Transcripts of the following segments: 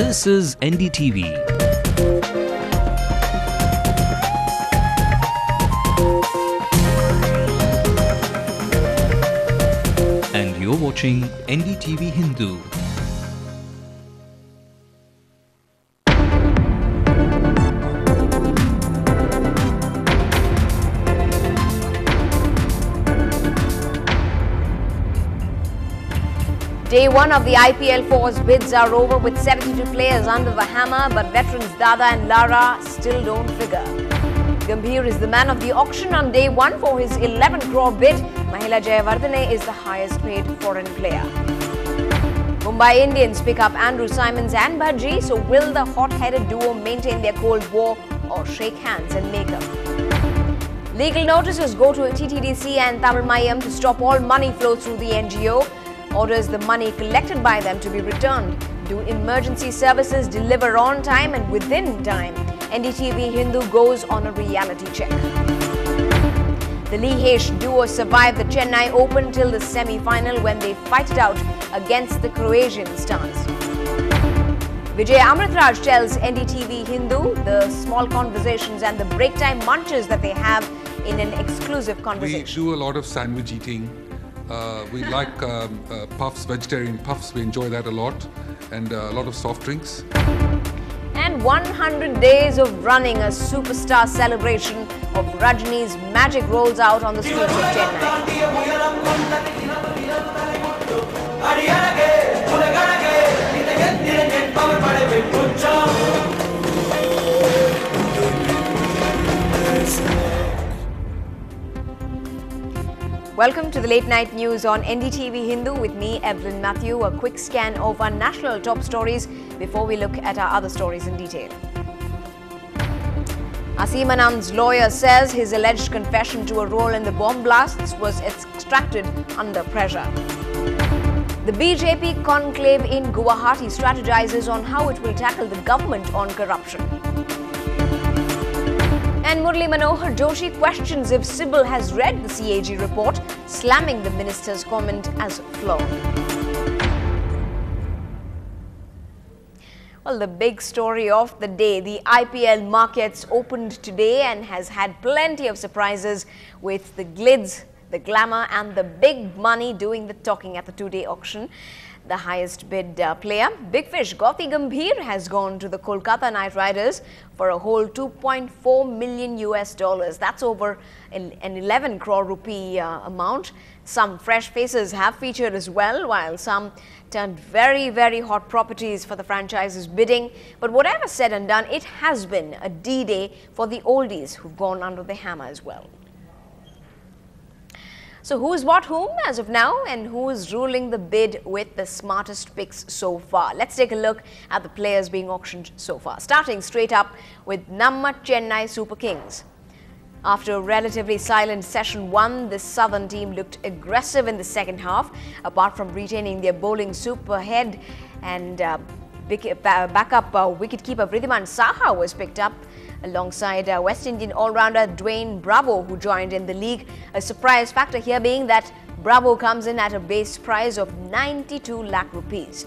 This is NDTV. And you're watching NDTV Hindu. Day one of the IPL 4's bids are over with 72 players under the hammer, but veterans Dada and Lara still don't figure. Gambhir is the man of the auction on day one for his 11 crore bid. Mahela Jayawardene is the highest paid foreign player. Mumbai Indians pick up Andrew Simons and Bhaji, so will the hot-headed duo maintain their cold war or shake hands and make up? Legal notices go to TTDC and Tamil Mayam to stop all money flow through the NGO. Orders the money collected by them to be returned. Do emergency services deliver on time and within time? NDTV Hindu goes on a reality check. The Lee-Hesh duo survived the Chennai Open till the semi-final when they fight it out against the Croatian stars. Vijay Amritraj tells NDTV Hindu the small conversations and the break time munches that they have in an exclusive conversation. We do a lot of sandwich eating. We like puffs, vegetarian puffs. We enjoy that a lot, and a lot of soft drinks. And 100 days of running, a superstar celebration of Rajini's magic rolls out on the streets of Chennai. Welcome to the late night news on NDTV Hindu with me, Evelyn Matthew. A quick scan of our national top stories before we look at our other stories in detail. Asim Anand's lawyer says his alleged confession to a role in the bomb blasts was extracted under pressure. The BJP conclave in Guwahati strategizes on how it will tackle the government on corruption. And Murli Manohar Joshi questions if Sibal has read the CAG report, slamming the minister's comment as flawed. Well, the big story of the day, the IPL markets opened today and has had plenty of surprises with the glids, the glamour and the big money doing the talking at the two-day auction. The highest bid player, Big Fish Gautam Gambhir, has gone to the Kolkata Knight Riders for a whole $2.4 million. That's over an 11 crore rupee amount. Some fresh faces have featured as well, while some turned very, very hot properties for the franchise's bidding. But whatever said and done, it has been a D-Day for the oldies who've gone under the hammer as well. So who's what whom as of now, and who is ruling the bid with the smartest picks so far? Let's take a look at the players being auctioned so far. Starting straight up with Namma Chennai Super Kings. After a relatively silent session one, the southern team looked aggressive in the second half. Apart from retaining their bowling super head and backup wicketkeeper Vridhiman Saha was picked up alongside West Indian all-rounder Dwayne Bravo, who joined in the league. A surprise factor here being that Bravo comes in at a base price of 92 lakh rupees.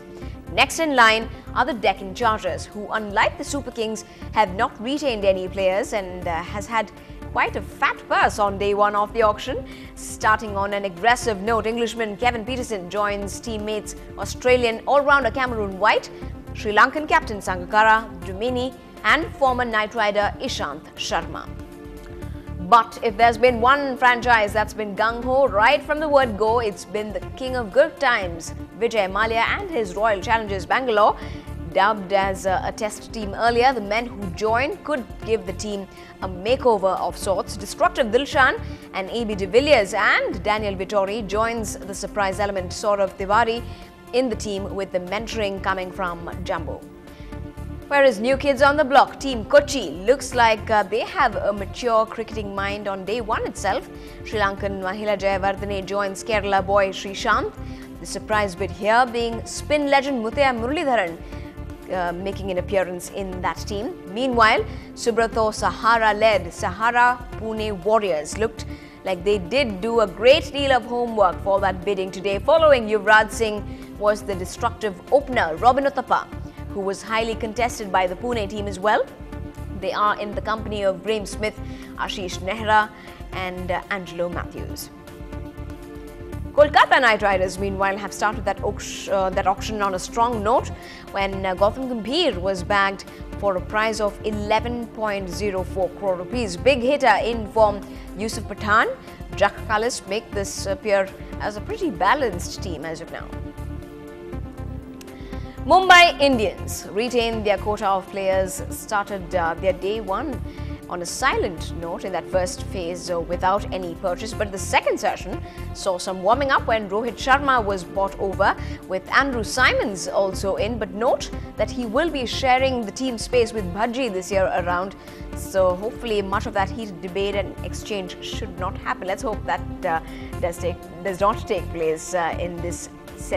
Next in line are the Deccan Chargers, who, unlike the Super Kings, have not retained any players and has had quite a fat purse on day one of the auction. Starting on an aggressive note, Englishman Kevin Peterson joins teammates Australian all-rounder Cameron White, Sri Lankan captain Sangakkara Dumini and former Knight Rider Ishant Sharma. But if there's been one franchise that's been gung-ho right from the word go, it's been the king of good times, Vijay Mallya and his Royal Challengers Bangalore. Dubbed as a test team earlier, the men who joined could give the team a makeover of sorts. Destructive Dilshan and A.B. de Villiers and Daniel Vittori joins the surprise element Saurav Tiwari in the team, with the mentoring coming from Jumbo. Whereas new kids on the block, Team Kochi, looks like they have a mature cricketing mind on day one itself. Sri Lankan Mahela Jayawardene joins Kerala boy Srishant. The surprise bid here being spin legend Muthaiya Muralidharan making an appearance in that team. Meanwhile, Subrato Sahara-led Sahara Pune Warriors looked like they did do a great deal of homework for that bidding today. Following Yuvraj Singh was the destructive opener Robin Uthappa, who was highly contested by the Pune team as well. They are in the company of Graeme Smith, Ashish Nehra and Angelo Matthews. Kolkata Knight Riders, meanwhile, have started that auction on a strong note when Gautam Gambhir was bagged for a prize of 11.04 crore rupees. Big hitter in form Yusuf Pathan, Jack Callis make this appear as a pretty balanced team as of now. Mumbai Indians retained their quota of players, started their day one on a silent note in that first phase without any purchase, but the second session saw some warming up when Rohit Sharma was bought over, with Andrew Simons also in. But note that he will be sharing the team space with Bhaji this year around, so hopefully much of that heated debate and exchange should not happen. Let's hope that does not take place in this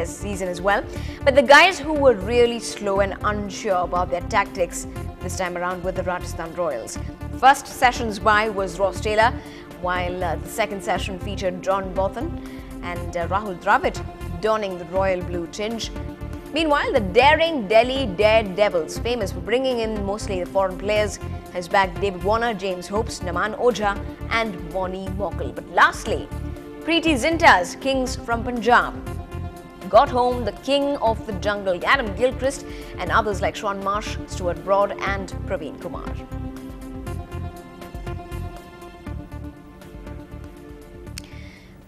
season as well. But the guys who were really slow and unsure about their tactics this time around were the Rajasthan Royals. First session's buy was Ross Taylor, while the second session featured John Bothan and Rahul Dravid donning the royal blue tinge. Meanwhile, the daring Delhi Daredevils, famous for bringing in mostly the foreign players, has bagged David Warner, James Hopes, Naman Ojha and Bonnie Mockle. But lastly, Preeti Zinta's Kings from Punjab got home the king of the jungle, Adam Gilchrist, and others like Sean Marsh, Stuart Broad and Praveen Kumar.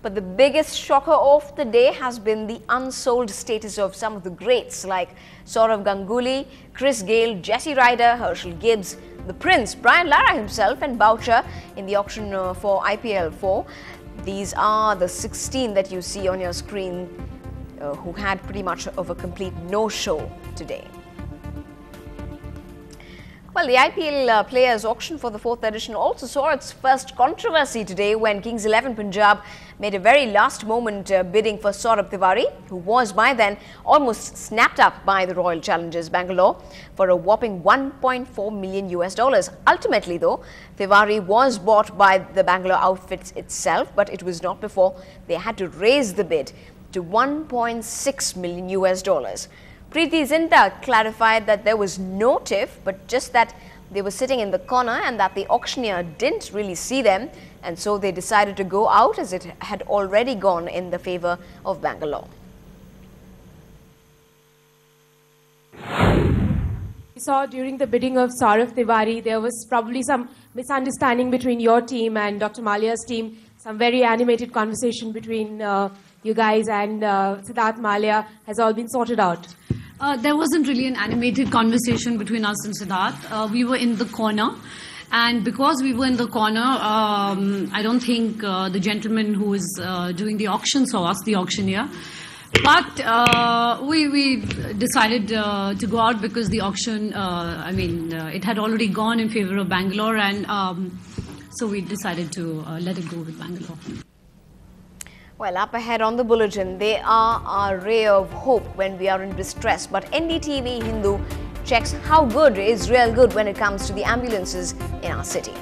But the biggest shocker of the day has been the unsold status of some of the greats like Saurav Ganguly, Chris Gayle, Jesse Ryder, Herschel Gibbs, the Prince, Brian Lara himself and Boucher in the auction for IPL 4. These are the 16 that you see on your screen who had pretty much of a complete no-show today. Well, the IPL Players Auction for the 4th edition also saw its first controversy today when Kings 11 Punjab made a very last-moment bidding for Saurabh Tiwari, who was by then almost snapped up by the Royal Challengers Bangalore for a whopping $1.4 million. Ultimately, though, Tiwari was bought by the Bangalore outfit itself, but it was not before they had to raise the bid to $1.6 million. Preeti Zinta clarified that there was no tiff, but just that they were sitting in the corner and that the auctioneer didn't really see them, and so they decided to go out as it had already gone in the favour of Bangalore. We saw during the bidding of Saurav Tiwari, there was probably some misunderstanding between your team and Dr. Malia's team, some very animated conversation between you guys and Siddharth Malia. Has all been sorted out? There wasn't really an animated conversation between us and Siddharth. We were in the corner, and because we were in the corner, I don't think the gentleman who was doing the auction saw us, the auctioneer. But we decided to go out because the auction, it had already gone in favour of Bangalore, and so we decided to let it go with Bangalore. Well, up ahead on the bulletin, they are our ray of hope when we are in distress. But NDTV Hindu checks how good is real good when it comes to the ambulances in our city.